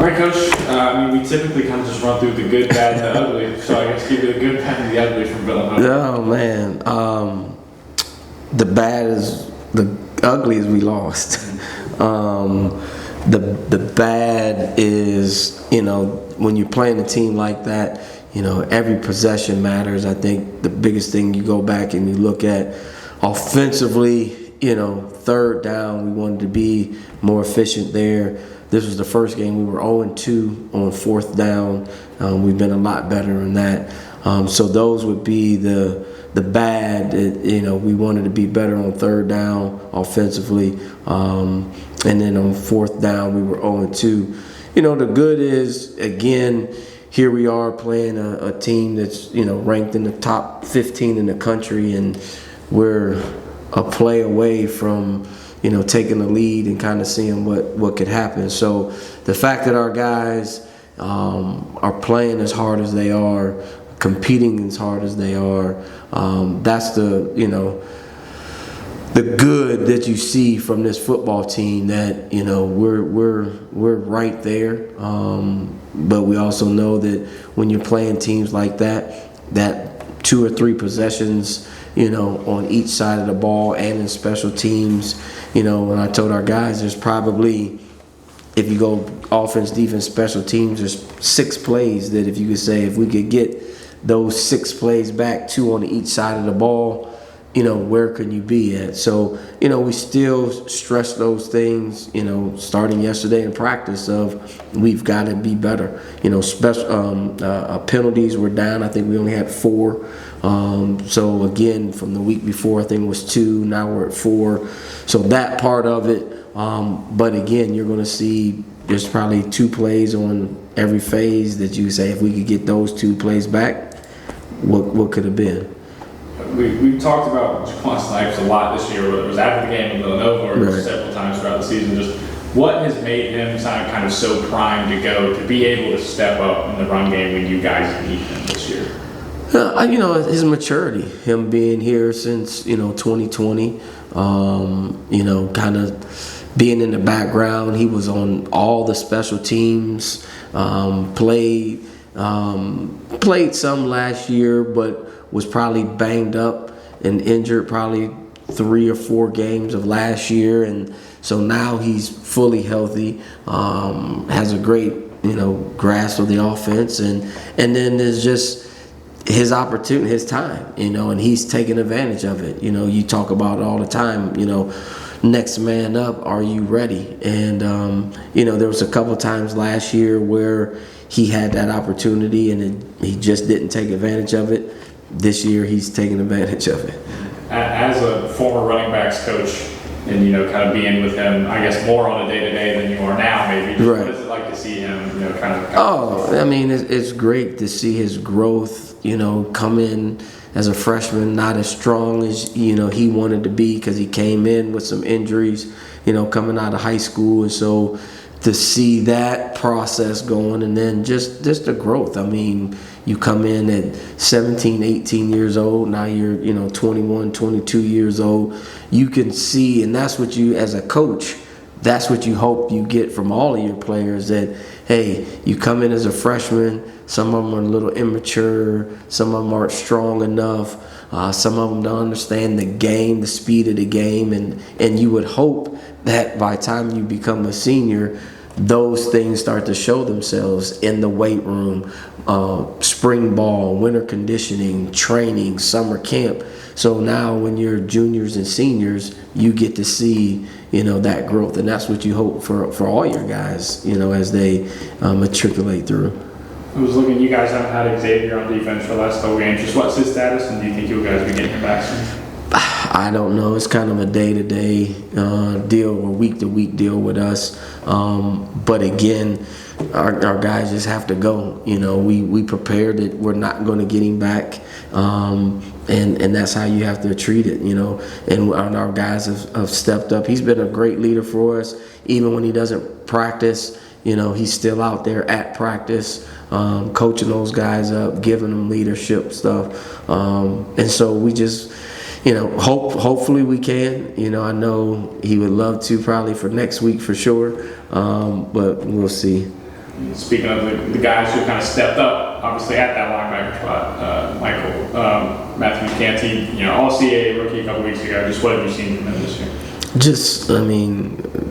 All right, Coach. We typically kind of just run through the good, bad, and the ugly. So I guess give you the good, bad, and the ugly from Villanova. Oh man, the bad is the ugly is we lost. The bad is when you're playing a team like that, every possession matters. I think the biggest thing you go back and you look at offensively, third down, we wanted to be more efficient there. This was the first game we were 0-2 on fourth down. We've been a lot better in that. So those would be the bad. We wanted to be better on third down offensively. And then on fourth down, we were 0-2. The good is, again, here we are playing a team that's, ranked in the top 15 in the country, and we're a play away from, taking the lead and kind of seeing what could happen. So the fact that our guys are playing as hard as they are, competing as hard as they are, that's the good that you see from this football team, that we're right there, but we also know that when you're playing teams like that 2 or 3 possessions on each side of the ball and in special teams, when I told our guys, there's probably, if you go offense, defense, special teams, there's 6 plays that if you could say, if we could get those 6 plays back, 2 on each side of the ball, where can you be at? So, we still stress those things, starting yesterday in practice of we've got to be better. Special penalties were down. I think we only had 4. So again, from the week before, I think it was 2. Now we're at 4. So that part of it. But again, you're going to see there's probably 2 plays on every phase that you say, if we could get those 2 plays back, what could have been? We talked about Jaquan Snipes a lot this year, whether it was after the game in Villanova or right. several times throughout the season. Just what has made him kind of so primed to be able to step up in the run game when you guys need him this year? His maturity, him being here since 2020, kind of being in the background. He was on all the special teams, played some last year, but was probably banged up and injured probably 3 or 4 games of last year, and so now he's fully healthy, has a great grasp of the offense, and then there's just his opportunity, his time, and he's taking advantage of it. You talk about it all the time, next man up, are you ready? And there was a couple times last year where he had that opportunity and he just didn't take advantage of it. This year he's taking advantage of it. As a former running backs coach, and kind of being with him, I guess more on a day-to-day than you are now, maybe. Right. What is it like to see him, it's great to see his growth. Come in as a freshman, not as strong as he wanted to be because he came in with some injuries, coming out of high school, and so to see that process going, and then just the growth. You come in at 17, 18 years old, now you're 21, 22 years old. You can see, and that's what you, as a coach, that's what you hope you get from all of your players, that, hey, you come in as a freshman, some of them are a little immature, some of them aren't strong enough, some of them don't understand the game, the speed of the game, and you would hope that by the time you become a senior, those things start to show themselves in the weight room, spring ball, winter conditioning, training, summer camp. So now when you're juniors and seniors, you get to see, that growth. And that's what you hope for all your guys, as they matriculate through. I was looking, you guys haven't had Xavier on defense for the last couple games. Just what's his status, and do you think you guys be getting him back soon? I don't know. It's kind of a day-to-day deal or week-to-week deal with us. But again, our guys just have to go. We prepared that we're not going to get him back. And that's how you have to treat it, And our guys have stepped up. He's been a great leader for us. Even when he doesn't practice, he's still out there at practice, coaching those guys up, giving them leadership stuff. And so we just... hopefully we can. I know he would love to probably for next week for sure, but we'll see. Speaking of the guys who kind of stepped up, obviously at that linebacker spot, Matthew Canty, All-CA rookie a couple weeks ago. Just what have you seen from him this year? Just,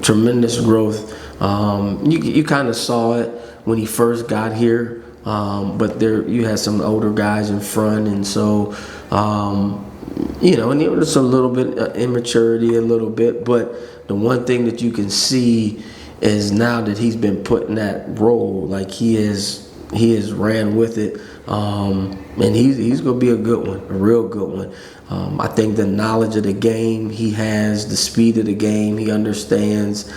tremendous growth. You kind of saw it when he first got here, but there you had some older guys in front, and so and there was a little bit of immaturity, a little bit. But the one thing that you can see is now that he's been put in that role, like he has ran with it, and he's going to be a good one, a real good one. I think the knowledge of the game he has, the speed of the game he understands.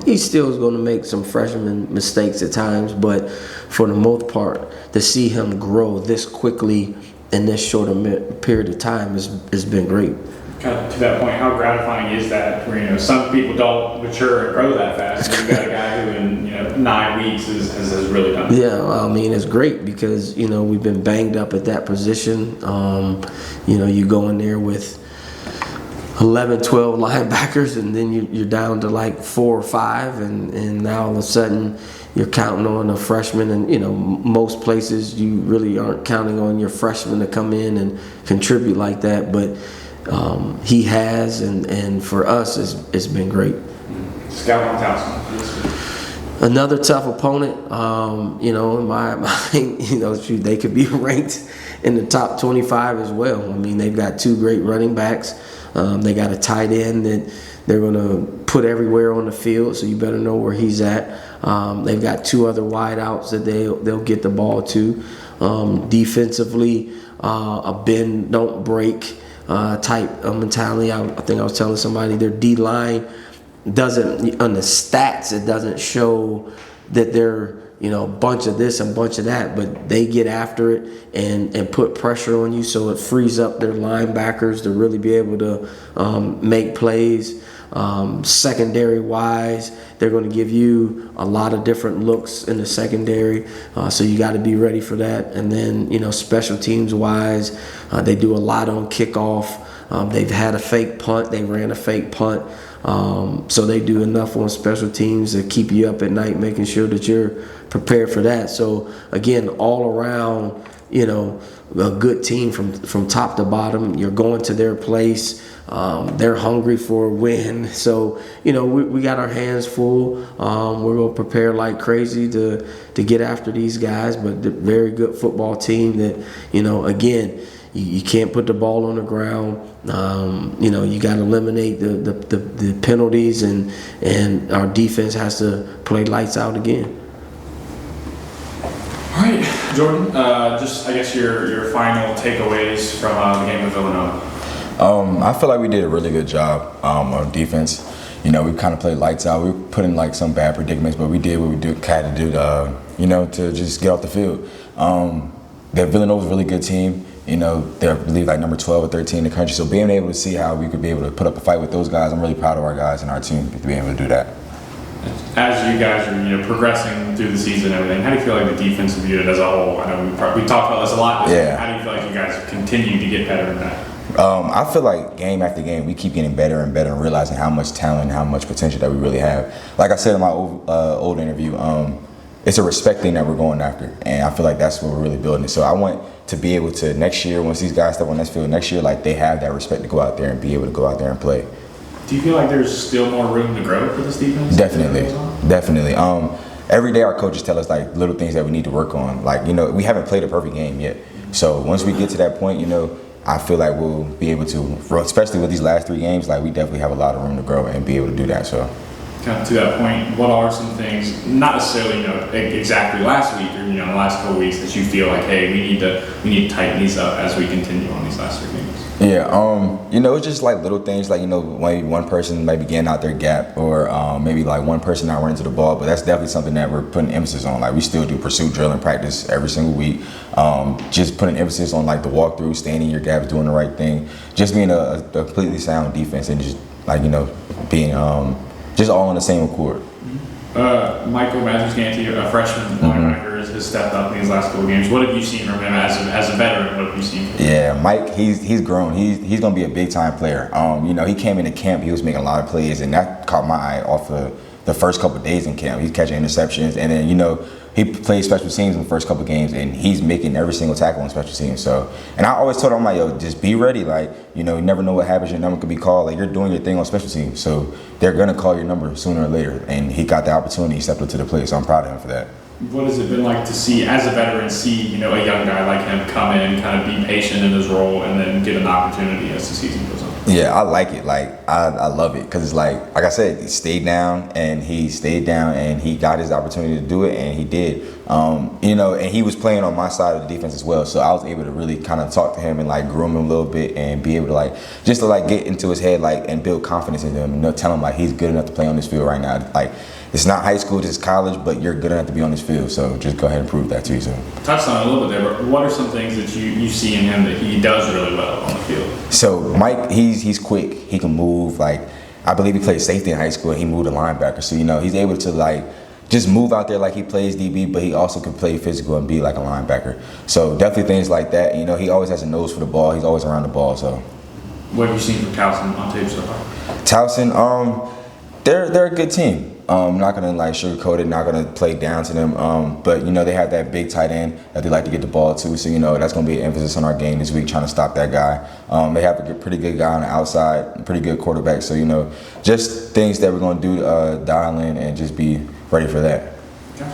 He still is going to make some freshman mistakes at times, but for the most part, to see him grow this quickly in this short period of time has been great. Kind of to that point, how gratifying is that? Where some people don't mature and grow that fast. You've got a guy who in 9 weeks has really done it. Yeah, it's great because we've been banged up at that position. You go in there with 11, 12 linebackers, and then you're down to like 4 or 5, and now all of a sudden you're counting on a freshman, and most places you really aren't counting on your freshman to come in and contribute like that, but he has, and for us it's been great. Scout on Towson. Another tough opponent. In my mind, they could be ranked in the top 25 as well. They've got 2 great running backs. They got a tight end that they're going to put everywhere on the field, so you better know where he's at. They've got 2 other wideouts that they'll get the ball to. Defensively, a bend, don't break type mentality. I think I was telling somebody their D-line doesn't, on the stats, it doesn't show that they're a bunch of this and bunch of that, but they get after it and put pressure on you, so it frees up their linebackers to really be able to make plays. Secondary wise, they're going to give you a lot of different looks in the secondary, so you got to be ready for that. And then special teams wise, they do a lot on kickoff. They've had a fake punt, they ran a fake punt, so they do enough on special teams to keep you up at night, making sure that you're prepared for that. So again, all around, a good team from top to bottom. You're going to their place. They're hungry for a win. So, we got our hands full. We're going to prepare like crazy to get after these guys, but they're a very good football team that, again, you can't put the ball on the ground. You got to eliminate the penalties, and our defense has to play lights out again. All right, Jordan, just I guess your final takeaways from the game with Villanova. I feel like we did a really good job on defense. We kind of played lights out. We put in like some bad predicaments, but we did what we had to do to just get off the field. Villanova's a really good team. They're, I believe, like number 12 or 13 in the country. So being able to see how we could be able to put up a fight with those guys, I'm really proud of our guys and our team to be able to do that. As you guys are progressing through the season and everything, how do you feel like the defensive unit as a whole? I know we talked about this a lot. Yeah. How do you feel like you guys continue to get better at that? I feel like game after game, we keep getting better and better and realizing how much talent and how much potential that we really have. Like I said in my old interview, it's a respect thing that we're going after, and I feel like that's what we're really building. So I want to be able to next year, once these guys step on this field next year, like they have that respect to go out there and be able to go out there and play. Do you feel like there's still more room to grow for this defense? Definitely. Every day our coaches tell us like little things that we need to work on. Like, we haven't played a perfect game yet. So once we get to that point, I feel like we'll be able to, especially with these last 3 games, like we definitely have a lot of room to grow and be able to do that. So kind of to that point, what are some things, not necessarily exactly last week or the last couple of weeks, that you feel like, hey, we need to tighten these up as we continue on these last 3 games? Yeah, it's just like little things, like maybe one person might be getting out their gap, or maybe like one person not running to the ball. But that's definitely something that we're putting emphasis on. Like we still do pursuit drill and practice every single week. Just putting emphasis on like the walkthrough, staying in your gaps, doing the right thing, just being a completely sound defense, and just like being just all on the same accord. Michael Matthews-Canty, a freshman linebacker, has stepped up in these last couple games. What have you seen from him as a veteran? What have you seen from him? Yeah, Mike, he's grown. He's going to be a big time player. He came into camp, he was making a lot of plays, and that caught my eye off of the first couple of days in camp. He's catching interceptions, and then he plays special teams in the first couple of games, and he's making every single tackle on special teams. So, and I always told him, I'm like, yo, just be ready. Like, you never know what happens. Your number could be called. Like, you're doing your thing on special teams, so they're gonna call your number sooner or later. And he got the opportunity. He stepped up to the plate. So I'm proud of him for that. What has it been like to see, as a veteran, a young guy like him come in, kind of be patient in his role, and then get an opportunity as the season goes on? Yeah, I like it. Like, I love it because it's like I said, he stayed down and he got his opportunity to do it, and he did. And he was playing on my side of the defense as well, so I was able to really kind of talk to him and like groom him a little bit and be able to get into his head and build confidence in him and tell him like he's good enough to play on this field right now. Like, it's not high school, it's college, but you're good enough to be on this field. So just go ahead and prove that to yourself. Touched on it a little bit there, but what are some things that you see in him that he does really well on the field? So Mike, he's quick. He can move. Like, I believe he played safety in high school and he moved a linebacker. So he's able to just move out there like he plays DB, but he also can play physical and be like a linebacker. So definitely things like that. He always has a nose for the ball. He's always around the ball. So what have you seen from Towson on tape so far? Towson, they're a good team. I'm not gonna sugarcoat it, not gonna play down to them. But they have that big tight end that they like to get the ball to. So that's gonna be an emphasis on our game this week, trying to stop that guy. They have a pretty good guy on the outside, pretty good quarterback. So just things that we're gonna do to dial in and just be ready for that. Okay.